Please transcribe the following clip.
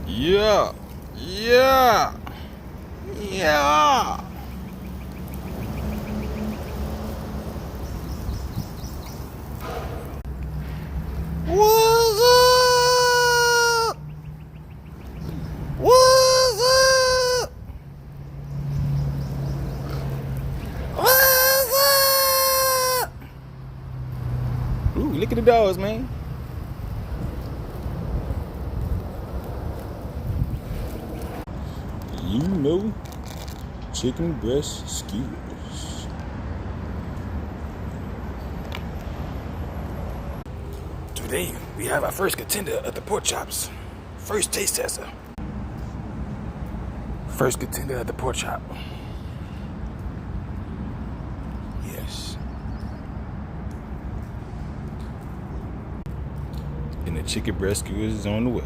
Yeah, yeah, yeah. What's up? What's up? What's up? Ooh, look at the dogs, man. You know, chicken breast skewers. Today, we have our first contender at the pork chops. First taste tester. First contender at the pork chop. Yes. And the chicken breast skewers is on the way.